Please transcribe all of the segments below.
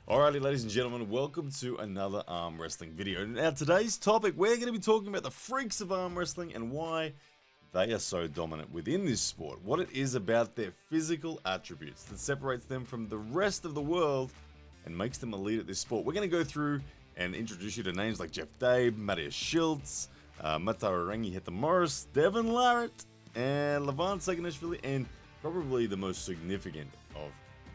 Alrighty, ladies and gentlemen, welcome to another arm wrestling video. Now, today's topic, we're going to be talking about the freaks of arm wrestling and why they are so dominant within this sport. What it is about their physical attributes that separates them from the rest of the world and makes them elite at this sport. We're going to go through and introduce you to names like Jeff Dabe, Maateiwarangi Heta Morris, Devin Larrett, and Levon Saginashvili, and probably the most significant of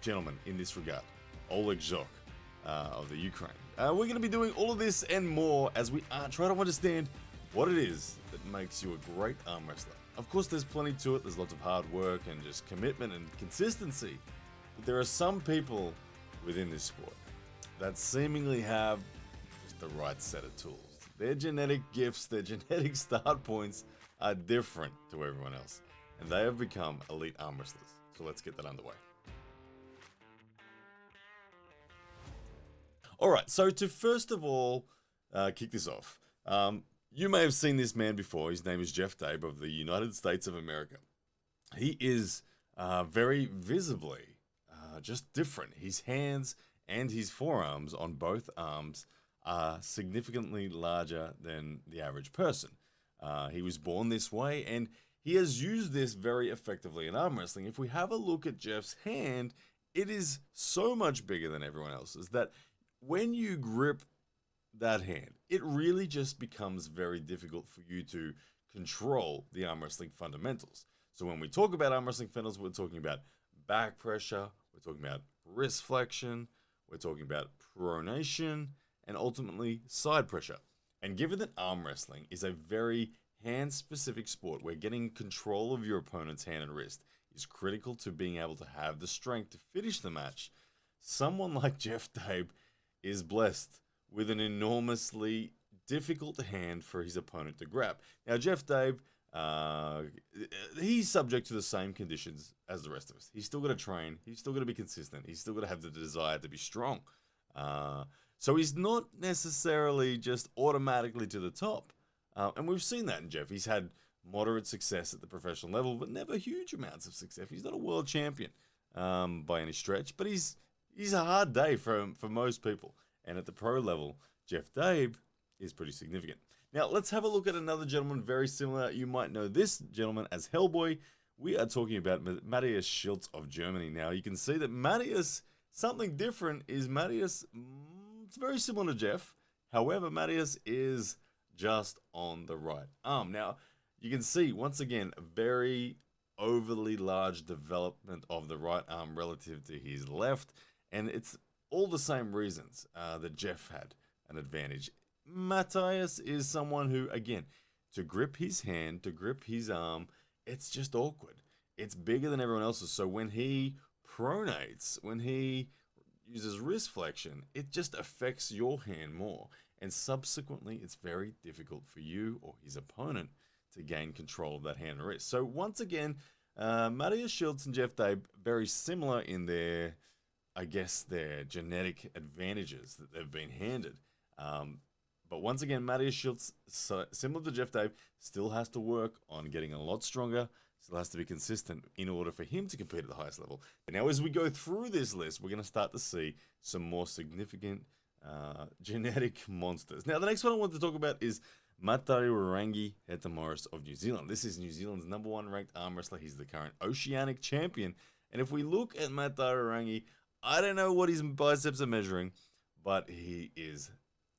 gentlemen in this regard, Oleg Jacek of the Ukraine. We're going to be doing all of this and more as we try to understand what it is that makes you a great arm wrestler. Of course, there's plenty to it. There's lots of hard work and just commitment and consistency. But there are some people within this sport that seemingly have just the right set of tools. Their genetic gifts, their genetic start points are different to everyone else. And they have become elite arm wrestlers. So let's get that underway. Alright, so to first of all kick this off, you may have seen this man before. His name is Jeff Dabe of the United States of America. He is very visibly just different. His hands and his forearms on both arms are significantly larger than the average person. He was born this way, and he has used this very effectively in arm wrestling. If we have a look at Jeff's hand, it is so much bigger than everyone else's that when you grip that hand, it really just becomes very difficult for you to control the arm wrestling fundamentals. So when we talk about arm wrestling fundamentals, we're talking about back pressure, we're talking about wrist flexion, we're talking about pronation, and ultimately side pressure. And given that arm wrestling is a very hand-specific sport where getting control of your opponent's hand and wrist is critical to being able to have the strength to finish the match, someone like Jeff Dabe is blessed with an enormously difficult hand for his opponent to grab. Now, Jeff Dabe, he's subject to the same conditions as the rest of us. He's still got to train. He's still got to be consistent. He's still got to have the desire to be strong. So he's not necessarily just automatically to the top. And we've seen that in Jeff. He's had moderate success at the professional level, but never huge amounts of success. He's not a world champion by any stretch, but he's a hard day for most people. And at the pro level, Jeff Dabe is pretty significant. Now, let's have a look at another gentleman very similar. You might know this gentleman as Hellboy. We are talking about Maateiwarangi of Germany. Now, you can see that Matthias, something different is Matthias, it's very similar to Jeff. However, Matthias is just on the right arm. Now, you can see, once again, a very overly large development of the right arm relative to his left. And it's all the same reasons that Jeff had an advantage. Matthias is someone who, again, to grip his hand, to grip his arm, it's just awkward. It's bigger than everyone else's. So when he pronates, when he uses wrist flexion, it just affects your hand more. And subsequently, it's very difficult for you or his opponent to gain control of that hand and wrist. So once again, Maateiwarangi and Jeff Dabe, very similar in their, I guess, their genetic advantages that they've been handed. But once again, Maateiwarangi, similar to Jeff Dabe, still has to work on getting a lot stronger, still has to be consistent in order for him to compete at the highest level. But now as we go through this list, we're going to start to see some more significant genetic monsters. Now, the next one I want to talk about is Maateiwarangi Heta Morris of New Zealand. This is New Zealand's #1 ranked arm wrestler. He's the current Oceanic champion. And if we look at Maateiwarangi, I don't know what his biceps are measuring, but he is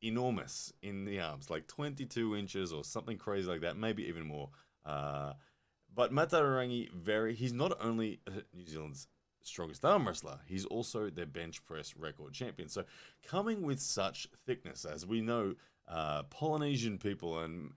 enormous in the arms, like 22 inches or something crazy like that, maybe even more. But Maateiwarangi, he's not only New Zealand's strongest arm wrestler, he's also their bench press record champion. So coming with such thickness, as we know, Polynesian people, and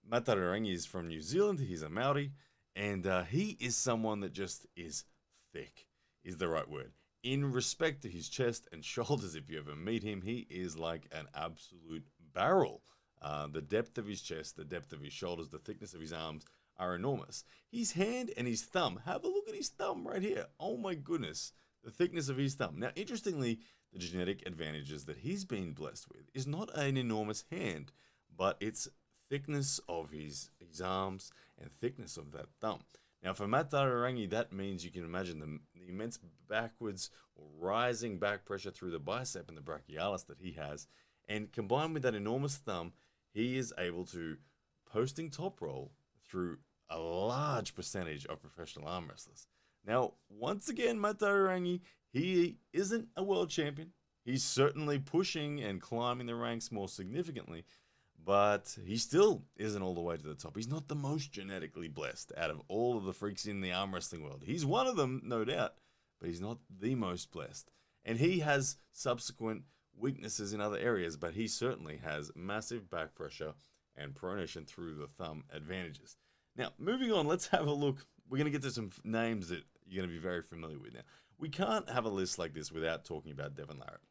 Maateiwarangi is from New Zealand, he's a Maori, and he is someone that just is thick, is the right word. In respect to his chest and shoulders, if you ever meet him, he is like an absolute barrel. The depth of his chest, the depth of his shoulders, the thickness of his arms are enormous. His hand and his thumb, have a look at his thumb right here. Oh my goodness, the thickness of his thumb. Now, interestingly, the genetic advantages that he's been blessed with is not an enormous hand, but it's thickness of his arms and thickness of that thumb. Now, for Maateiwarangi, that means you can imagine the immense backwards or rising back pressure through the bicep and the brachialis that he has. And combined with that enormous thumb, he is able to posting top roll through a large percentage of professional arm wrestlers. Now, once again, Maateiwarangi, he isn't a world champion. He's certainly pushing and climbing the ranks more significantly, but he still isn't all the way to the top. He's not the most genetically blessed out of all of the freaks in the arm wrestling world. He's one of them, no doubt, but he's not the most blessed. And he has subsequent weaknesses in other areas, but he certainly has massive back pressure and pronation through the thumb advantages. Now, moving on, let's have a look. We're going to get to some names that you're going to be very familiar with now. We can't have a list like this without talking about Devin Larrett.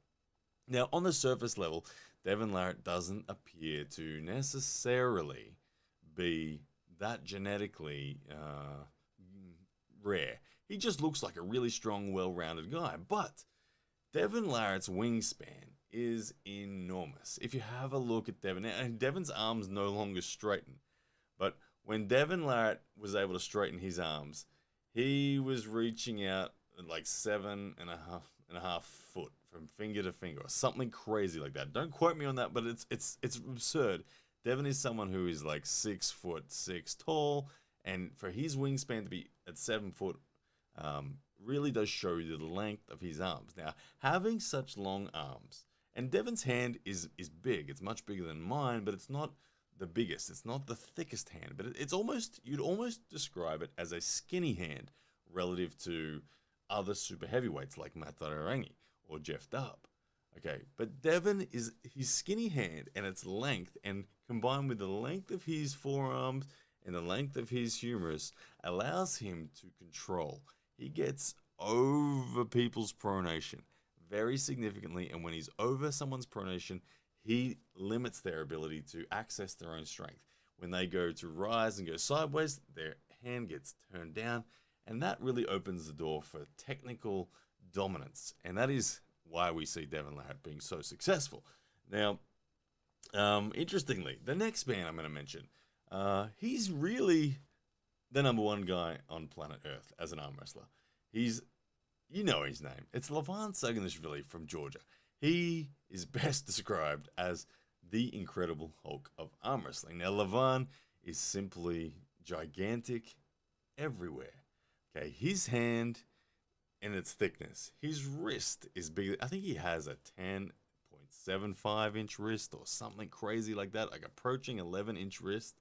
Now, on the surface level, Devin Larrett doesn't appear to necessarily be that genetically rare. He just looks like a really strong, well-rounded guy. But Devin Larrett's wingspan is enormous. If you have a look at Devin, and Devin's arms no longer straighten, but when Devin Larrett was able to straighten his arms, he was reaching out like 7.5 foot from finger to finger, or something crazy like that. Don't quote me on that, but it's absurd. Devin is someone who is like 6'6" tall, and for his wingspan to be at 7 foot, really does show you the length of his arms. Now, having such long arms, and Devin's hand is big. It's much bigger than mine, but it's not the biggest. It's not the thickest hand, but it's almost, you'd almost describe it as a skinny hand relative to other super heavyweights like Maateiwarangi or Jeff Dabe. Okay, but Devin is his skinny hand and its length, and combined with the length of his forearms and the length of his humerus, allows him to control. He gets over people's pronation very significantly, and when he's over someone's pronation, he limits their ability to access their own strength. When they go to rise and go sideways, their hand gets turned down, and that really opens the door for technical dominance. And that is why we see Devin Larrett being so successful. Now, interestingly, the next man I'm going to mention, he's really the number one guy on planet Earth as an arm wrestler. You know his name. It's Levon Saginashvili from Georgia. He is best described as the Incredible Hulk of arm wrestling. Now, Levon is simply gigantic everywhere. Okay, his hand and its thickness. His wrist is big. I think he has a 10.75 inch wrist or something crazy like that, like approaching 11-inch wrist,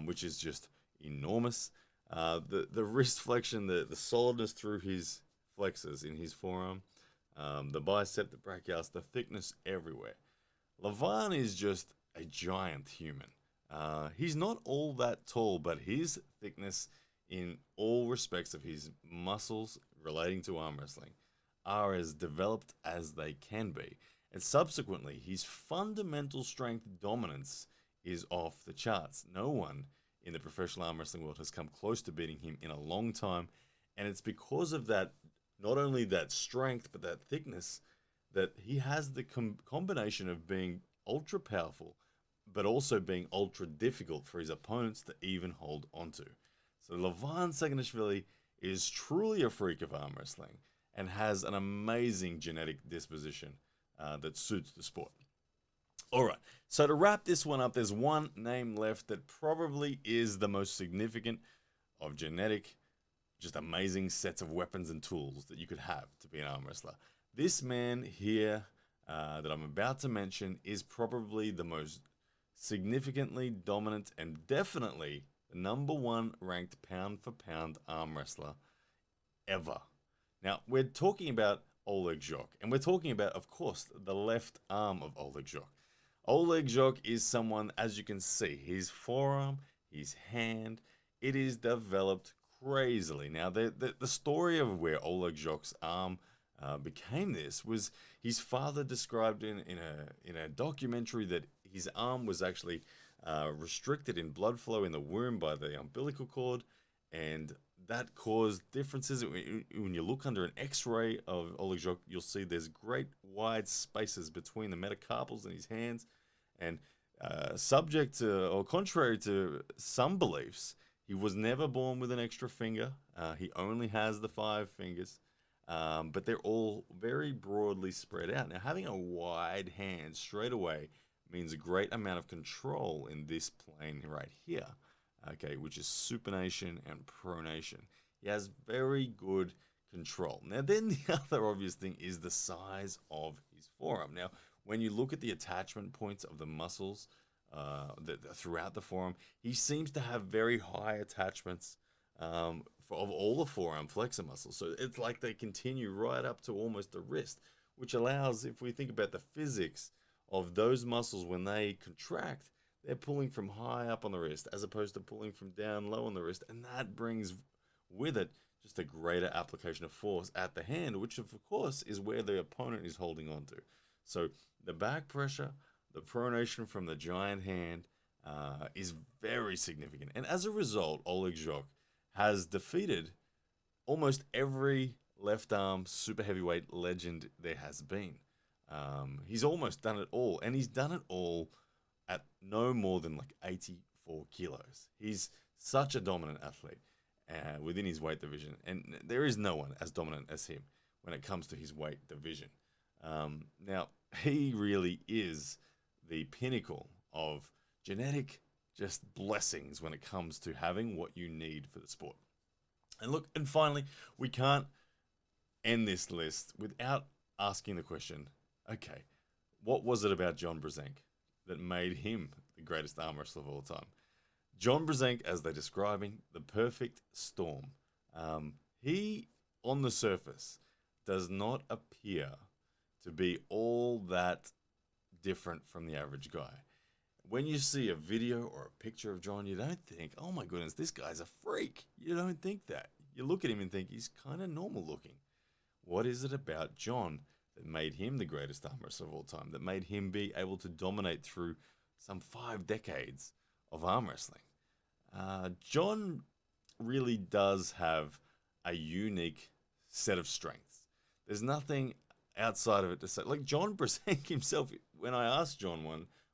which is just enormous. The wrist flexion, the solidness through his flexors in his forearm, the bicep, the brachialis, the thickness everywhere. Levon is just a giant human. He's not all that tall, but his thickness in all respects of his muscles relating to arm wrestling are as developed as they can be. And subsequently, his fundamental strength dominance is off the charts. No one in the professional arm wrestling world has come close to beating him in a long time. And it's because of that, not only that strength, but that thickness, that he has the combination of being ultra powerful, but also being ultra difficult for his opponents to even hold onto. So Levon Saginashvili is truly a freak of arm wrestling and has an amazing genetic disposition that suits the sport. All right, so to wrap this one up, there's one name left that probably is the most significant of genetic, just amazing sets of weapons and tools that you could have to be an arm wrestler. This man here that I'm about to mention is probably the most significantly dominant and definitely the number one ranked pound for pound arm wrestler ever. Now, we're talking about Oleg Jacek, and we're talking about, of course, the left arm of Oleg Jacek. Oleg Jacek is someone, as you can see, his forearm, his hand, it is developed crazily. Now, the story of where Oleg Jacek's arm became this was his father described in a documentary that his arm was actually restricted in blood flow in the womb by the umbilical cord, and that caused differences. When you look under an x-ray of Oleg Jacek, you'll see there's great wide spaces between the metacarpals in his hands, and subject to, or contrary to some beliefs, He was never born with an extra finger. He only has the 5 fingers, but they're all very broadly spread out. Now, having a wide hand straight away means a great amount of control in this plane right here, okay, which is supination and pronation. He has very good control. Now, then the other obvious thing is the size of his forearm. Now, when you look at the attachment points of the muscles throughout the forearm, he seems to have very high attachments of all the forearm flexor muscles. So it's like they continue right up to almost the wrist, which allows, if we think about the physics of those muscles when they contract, they're pulling from high up on the wrist as opposed to pulling from down low on the wrist, and that brings with it just a greater application of force at the hand, which of course is where the opponent is holding on to. So the back pressure, the pronation from the giant hand is very significant. And as a result, Oleg Jacek has defeated almost every left arm super heavyweight legend there has been. He's almost done it all, and he's done it all at no more than like 84 kilos. He's such a dominant athlete within his weight division, and there is no one as dominant as him when it comes to his weight division. Now, he really is the pinnacle of genetic just blessings when it comes to having what you need for the sport. And look, and finally, we can't end this list without asking the question, okay, what was it about John Brzenk that made him the greatest arm wrestler of all time? John Brzenk, as they're describing, the perfect storm. He, on the surface, does not appear to be all that different from the average guy. When you see a video or a picture of John, you don't think, oh my goodness, this guy's a freak. You don't think that. You look at him and think he's kind of normal looking. What is it about John that made him the greatest arm wrestler of all time, that made him be able to dominate through some 5 decades of arm wrestling? John really does have a unique set of strengths. There's nothing outside of it to say. Like John Brzenk himself, when I asked John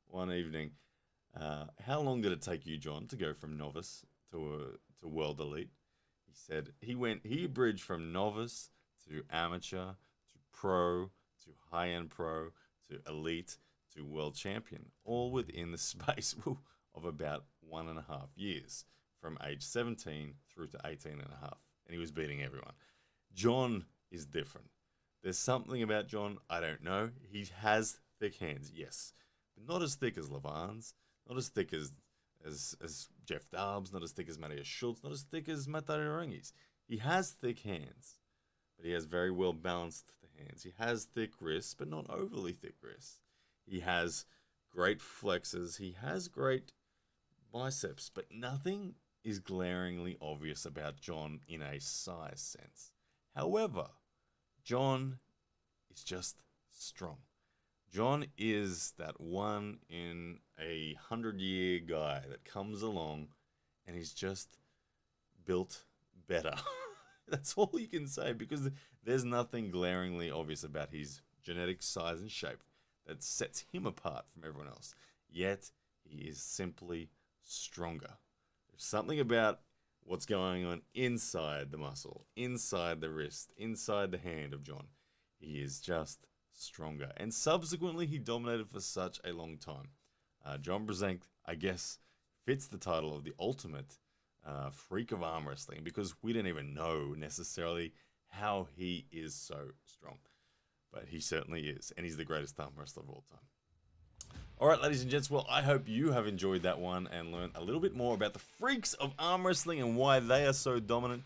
one evening, how long did it take you, John, to go from novice to world elite? He said he bridged from novice to amateur to pro to high-end pro to elite to world champion, all within the space of about 1.5 years, from age 17 through to 18 and a half. And he was beating everyone. John is different. There's something about John, I don't know. He has thick hands, yes, but not as thick as Levon's, not as thick as Jeff Dabe's, not as thick as Matthias Schultz, not as thick as Maateiwarangi's. He has thick hands, but he has very well balanced hands. He has thick wrists, but not overly thick wrists. He has great flexors. He has great biceps, but nothing is glaringly obvious about John in a size sense. However, John is just strong. John is that one in a 100-year guy that comes along and he's just built better. That's all you can say, because there's nothing glaringly obvious about his genetic size and shape that sets him apart from everyone else. Yet, he is simply stronger. There's something about what's going on inside the muscle, inside the wrist, inside the hand of John. He is just stronger. And subsequently, he dominated for such a long time. John Brzenk, I guess, fits the title of the ultimate freak of arm wrestling, because we don't even know necessarily how he is so strong. But he certainly is, and he's the greatest arm wrestler of all time. All right, ladies and gents, well, I hope you have enjoyed that one and learned a little bit more about the freaks of arm wrestling and why they are so dominant.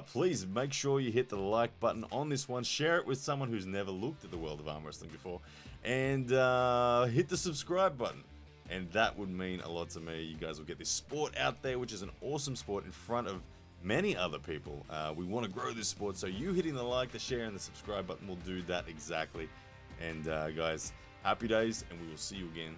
Please make sure you hit the like button on this one, share it with someone who's never looked at the world of arm wrestling before, and hit the subscribe button. And that would mean a lot to me. You guys will get this sport out there, which is an awesome sport, in front of many other people. We want to grow this sport, so you hitting the like, the share, and the subscribe button will do that exactly. And guys, happy days, and we will see you again